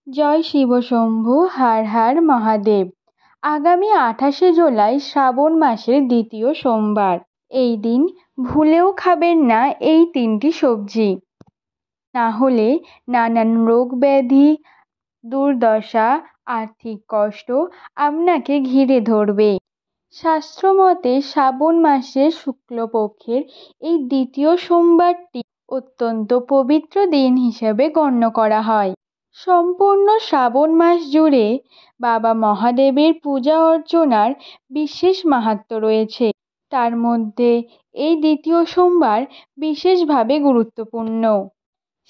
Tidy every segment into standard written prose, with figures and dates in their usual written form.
জয় শিব শম্ভু, হার হার মহাদেব। আগামী 28শে জুলাই শ্রাবণ মাসের দ্বিতীয় সোমবার। এই দিন ভুলেও খাবেন না এই 3টি সবজি, না হলে নানান রোগ ব্যাধি, দুর্দশা, আর্থিক কষ্ট আপনাকে ঘিরে ধরবে। শাস্ত্রমতে শ্রাবণ মাসের শুক্লপক্ষের এই দ্বিতীয় সোমবারটি অত্যন্ত পবিত্র দিন হিসেবে গণ্য করা হয়। সম্পূর্ণ শ্রাবণ মাস জুড়ে বাবা মহাদেবের পূজা অর্চনার বিশেষ মাহাত্ম্য রয়েছে। তার মধ্যে এই দ্বিতীয় সোমবার বিশেষভাবে গুরুত্বপূর্ণ।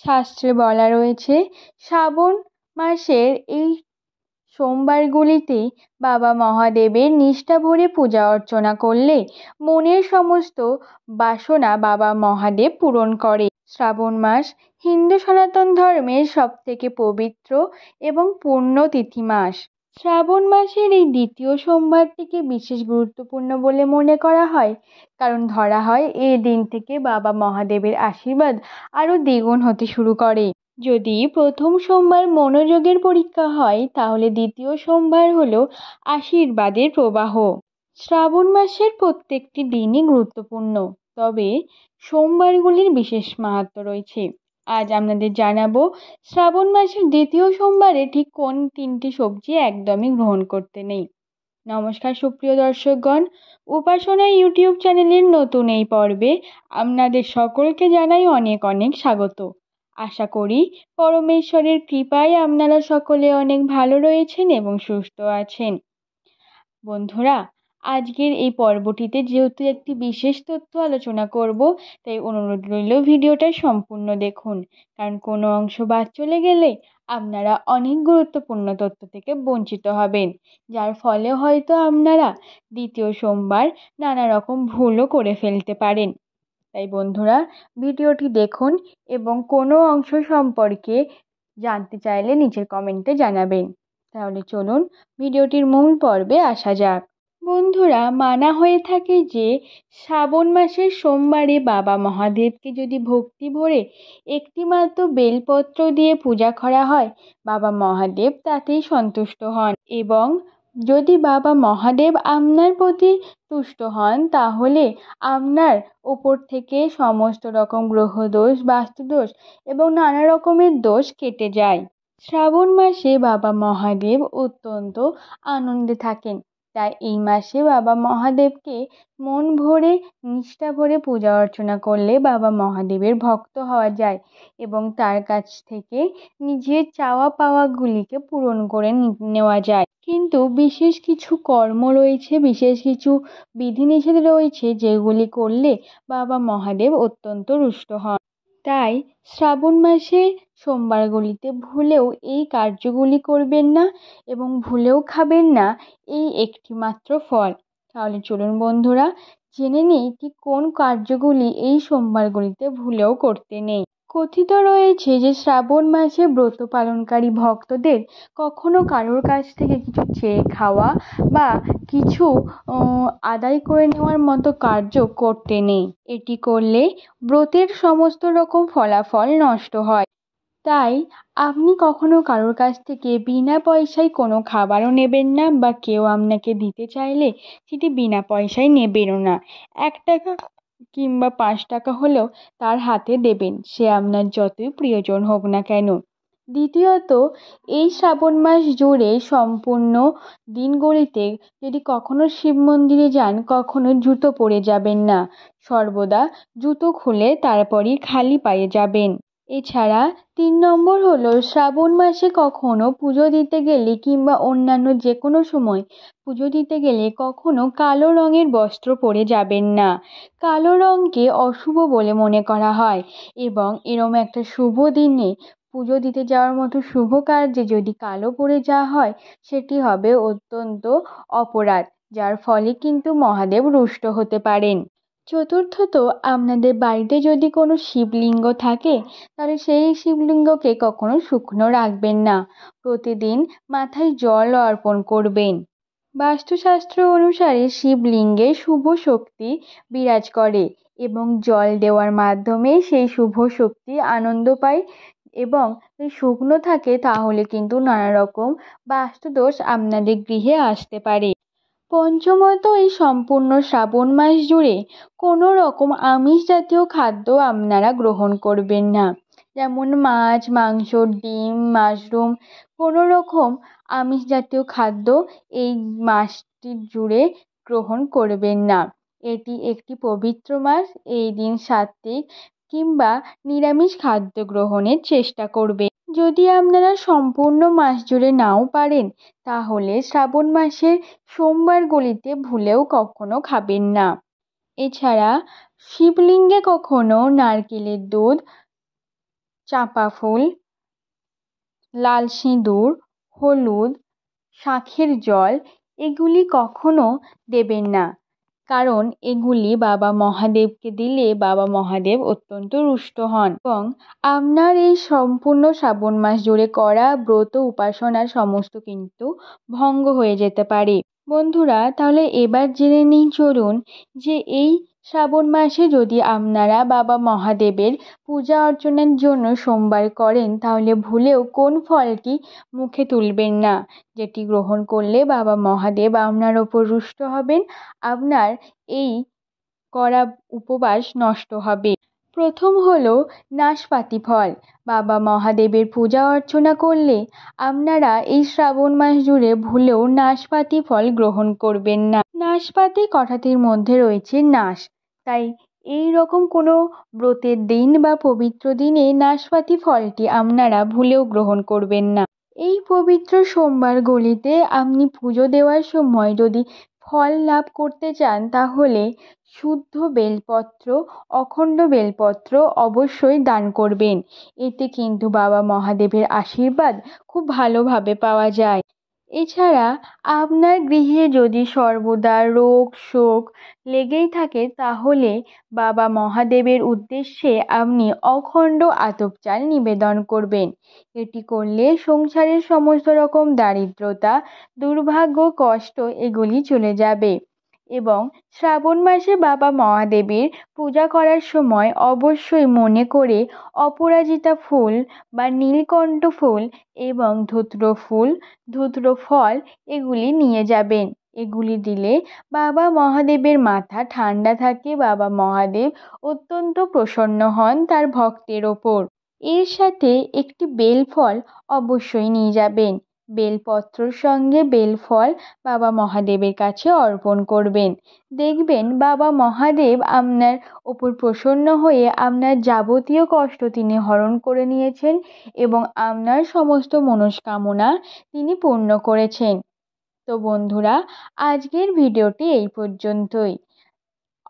শাস্ত্রে বলা রয়েছে, শ্রাবণ মাসের এই সোমবারগুলিতে বাবা মহাদেবের নিষ্ঠা ভরে পূজা অর্চনা করলে মনের সমস্ত বাসনা বাবা মহাদেব পূরণ করে। শ্রাবণ মাস হিন্দু সনাতন ধর্মের সবথেকে পবিত্র এবং পূর্ণ তিথি মাস। শ্রাবণ মাসের এই দ্বিতীয় সোমবারটিকে বিশেষ গুরুত্বপূর্ণ বলে মনে করা হয়, কারণ ধরা হয় এই দিন থেকে বাবা মহাদেবের আশীর্বাদ আরও দ্বিগুণ হতে শুরু করে। যদি প্রথম সোমবার মনোযোগের পরীক্ষা হয়, তাহলে দ্বিতীয় সোমবার হলো আশীর্বাদের প্রবাহ। শ্রাবণ মাসের প্রত্যেকটি দিনই গুরুত্বপূর্ণ, তবে সোমবারগুলির বিশেষ মাহাত্ম্য রয়েছে। আজ আপনাদের জানাবো শ্রাবণ মাসের দ্বিতীয় সোমবারে ঠিক কোন 3টি সবজি একদমই গ্রহণ করতে নেই। নমস্কার সুপ্রিয় দর্শকগণ, উপাসনা ইউটিউব চ্যানেলের নতুন এই পর্বে আপনাদের সকলকে জানাই অনেক অনেক স্বাগত। আশা করি পরমেশ্বরের কৃপায় আপনারা সকলে অনেক ভালো রয়েছেন এবং সুস্থ আছেন। বন্ধুরা, আজকের এই পর্বটিতে যেহেতু একটি বিশেষ তথ্য আলোচনা করব, তাই অনুরোধ রইল ভিডিওটা সম্পূর্ণ দেখুন, কারণ কোনো অংশ বাদ চলে গেলে আপনারা অনেক গুরুত্বপূর্ণ তথ্য থেকে বঞ্চিত হবেন, যার ফলে হয়তো আপনারা দ্বিতীয় সোমবার নানা রকম ভুলও করে ফেলতে পারেন। তাই বন্ধুরা, ভিডিওটি দেখুন এবং কোনো অংশ সম্পর্কে জানতে চাইলে নিচের কমেন্টে জানাবেন। তাহলে চলুন ভিডিওটির মূল পর্বে আসা যাক। বন্ধুরা, মানা হয়ে থাকে যে শ্রাবণ মাসের সোমবারে বাবা মহাদেবকে যদি ভক্তি ভরে একটিমাত্র বেলপত্র দিয়ে পূজা করা হয়, বাবা মহাদেব তাতেই সন্তুষ্ট হন, এবং যদি বাবা মহাদেব আপনার প্রতি তুষ্ট হন, তাহলে আপনার ওপর থেকে সমস্ত রকম গ্রহদোষ, বাস্তুদোষ এবং নানা রকমের দোষ কেটে যায়। শ্রাবণ মাসে বাবা মহাদেব অত্যন্ত আনন্দে থাকেন, তাই এই মাসে বাবা মহাদেবকে মন ভরে নিষ্ঠা ভরে পূজা অর্চনা করলে বাবা মহাদেবের ভক্ত হওয়া যায় এবং তার কাছ থেকে নিজের চাওয়া পাওয়াগুলিকে পূরণ করে নেওয়া যায়। কিন্তু বিশেষ কিছু কর্ম রয়েছে, বিশেষ কিছু বিধিনিষেধ রয়েছে, যেগুলি করলে বাবা মহাদেব অত্যন্ত রুষ্ট হন। তাই শ্রাবণ মাসে সোমবারগুলিতে ভুলেও এই কার্যগুলি করবেন না এবং ভুলেও খাবেন না এই একটি মাত্র ফল। তাহলে চলুন বন্ধুরা, জেনে নিই ঠিক কোন কার্যগুলি এই সোমবারগুলিতে ভুলেও করতে নেই। কথিত রয়েছে যে শ্রাবণ মাসে ব্রত পালনকারী ভক্তদের কখনো কারোর কাছ থেকে কিছু চেয়ে খাওয়া বা কিছু আদায় করে নেওয়ার মতো কার্য করতে নেই। এটি করলে ব্রতের সমস্ত রকম ফলাফল নষ্ট হয়। তাই আপনি কখনো কারোর কাছ থেকে বিনা পয়সায় কোনো খাবারও নেবেন না, বা কেউ আপনাকে দিতে চাইলে সেটি বিনা পয়সায় নেবেনও না। 1 টাকা কিংবা 5 টাকা হলেও তার হাতে দেবেন, সে আপনার যতই প্রিয়জন হোক না কেন। দ্বিতীয়ত, এই শ্রাবণ মাস জুড়ে সম্পূর্ণ দিনগুলিতে যদি কখনো শিব মন্দিরে যান, কখনো জুতো পরে যাবেন না, সর্বদা জুতো খুলে তারপরই খালি পায়ে যাবেন। এছাড়া 3 নম্বর হলো, শ্রাবণ মাসে কখনো পুজো দিতে গেলে কিংবা অন্যান্য যে কোনো সময় পুজো দিতে গেলে কখনো কালো রঙের বস্ত্র পরে যাবেন না। কালো রঙকে অশুভ বলে মনে করা হয়, এবং এরম একটা শুভ দিনে পুজো দিতে যাওয়ার মতো শুভ কার্যে যদি কালো পরে যাওয়া হয়, সেটি হবে অত্যন্ত অপরাধ, যার ফলে কিন্তু মহাদেব রুষ্ট হতে পারেন। চতুর্থত, আপনাদের বাড়িতে যদি কোনো শিবলিঙ্গ থাকে, তাহলে সেই শিবলিঙ্গকে কখনো শুকনো রাখবেন না, প্রতিদিন মাথায় জল অর্পণ করবেন। বাস্তুশাস্ত্র অনুসারে শিবলিঙ্গে শুভ শক্তি বিরাজ করে এবং জল দেওয়ার মাধ্যমে সেই শুভ শক্তি আনন্দ পায় এবং যদি শুকনো থাকে তাহলে কিন্তু নানা রকম বাস্তুদোষ আপনাদের গৃহে আসতে পারে। পঞ্চমত, এই সম্পূর্ণ শ্রাবণ মাস জুড়ে কোনো রকম আমিষ জাতীয় খাদ্য আপনারা গ্রহণ করবেন না। যেমন মাছ, মাংস, ডিম, মাশরুম, কোনো রকম আমিষ জাতীয় খাদ্য এই মাসটি জুড়ে গ্রহণ করবেন না। এটি একটি পবিত্র মাস। এই দিন সাত্ত্বিক কিংবা নিরামিষ খাদ্য গ্রহণের চেষ্টা করবেন। যদি আপনারা সম্পূর্ণ মাস জুড়ে নাও পারেন তাহলে শ্রাবণ মাসের সোমবারগুলিতে ভুলেও কখনো খাবেন না। এছাড়া শিবলিঙ্গে কখনো নারকেলের দুধ, চাঁপা ফুল, লাল সিঁদুর, হলুদ, শাঁখের জল এগুলি কখনো দেবেন না, কারণ এগুলি বাবা মহাদেবকে দিলে বাবা মহাদেব অত্যন্ত রুষ্ট হন এবং আপনার এই সম্পূর্ণ শ্রাবণ মাস জুড়ে করা ব্রত উপাসনা সমস্ত কিন্তু ভঙ্গ হয়ে যেতে পারে। বন্ধুরা, তাহলে এবার জেনে নিই চলুন যে এই শ্রাবণ মাসে যদি আপনারা বাবা মহাদেবের পূজা অর্চনার জন্য সোমবার করেন তাহলে ভুলেও কোন ফলটি মুখে তুলবেন না, যেটি গ্রহণ করলে বাবা মহাদেব আপনার ওপর রুষ্ট হবেন, আপনার এই করা উপবাস নষ্ট হবে। প্রথম হলো নাশপাতি ফল। বাবা মহাদেবের পূজা অর্চনা করলে আপনারা এই শ্রাবণ মাস জুড়ে ভুলেও নাশপাতি ফল গ্রহণ করবেন না। নাশপাতি কথাটির মধ্যে রয়েছে নাশ, তাই এই রকম কোনো ব্রতের দিন বা পবিত্র দিনে নাশপাতি ফলটি আপনারা ভুলেও গ্রহণ করবেন না। এই পবিত্র সোমবারগুলিতে আপনি পুজো দেওয়ার সময় যদি ফল লাভ করতে চান তাহলে শুদ্ধ বেলপত্র, অখণ্ড বেলপত্র অবশ্যই দান করবেন। এতে কিন্তু বাবা মহাদেবের আশীর্বাদ খুব ভালোভাবে পাওয়া যায়। এছাড়া আপনার গৃহে যদি সর্বদা রোগ শোক লেগেই থাকে তাহলে বাবা মহাদেবের উদ্দেশ্যে আপনি অখণ্ড আতপ চাল নিবেদন করবেন। এটি করলে সংসারের সমস্ত রকম দারিদ্রতা, দুর্ভাগ্য, কষ্ট এগুলি চলে যাবে। এবং শ্রাবণ মাসে বাবা মহাদেবের পূজা করার সময় অবশ্যই মনে করে অপরাজিতা ফুল বা নীলকণ্ঠ ফুল এবং ধুত্র ফল এগুলি নিয়ে যাবেন। এগুলি দিলে বাবা মহাদেবের মাথা ঠান্ডা থাকে, বাবা মহাদেব অত্যন্ত প্রসন্ন হন তার ভক্তের ওপর। এর সাথে একটি বেলফল অবশ্যই নিয়ে যাবেন। বেলপত্রর সঙ্গে বেলফল বাবা মহাদেবের কাছে অর্পণ করবেন। দেখবেন বাবা মহাদেব আপনার ওপর প্রসন্ন হয়ে আপনার যাবতীয় কষ্ট তিনি হরণ করে নিয়েছেন এবং আপনার সমস্ত মনস্কামনা তিনি পূর্ণ করেছেন। তো বন্ধুরা, আজকের ভিডিওটি এই পর্যন্তই।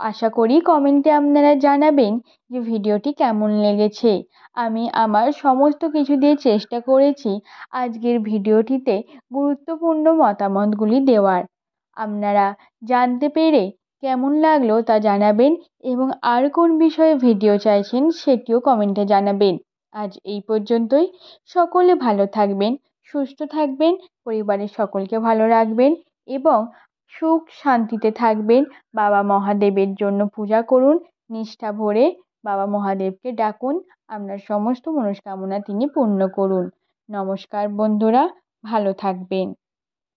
আশা করি কমেন্টে আপনারা জানাবেন যে ভিডিওটি কেমন লেগেছে। আমি আমার সমস্ত কিছু দিয়ে চেষ্টা করেছি আজকের ভিডিওটিতে গুরুত্বপূর্ণ মতামতগুলি দেওয়ার। আপনারা জানতে পেরে কেমন লাগলো তা জানাবেন এবং আর কোন বিষয়ে ভিডিও চাইছেন সেটিও কমেন্টে জানাবেন। আজ এই পর্যন্তই। সকলে ভালো থাকবেন, সুস্থ থাকবেন, পরিবারের সকলকে ভালো রাখবেন এবং সুখ শান্তিতে থাকবেন। বাবা মহাদেবের জন্য পূজা করুন, নিষ্ঠা ভরে বাবা মহাদেবকে ডাকুন, আপনার সমস্ত মনস্কামনা তিনি পূর্ণ করুন। নমস্কার বন্ধুরা, ভালো থাকবেন।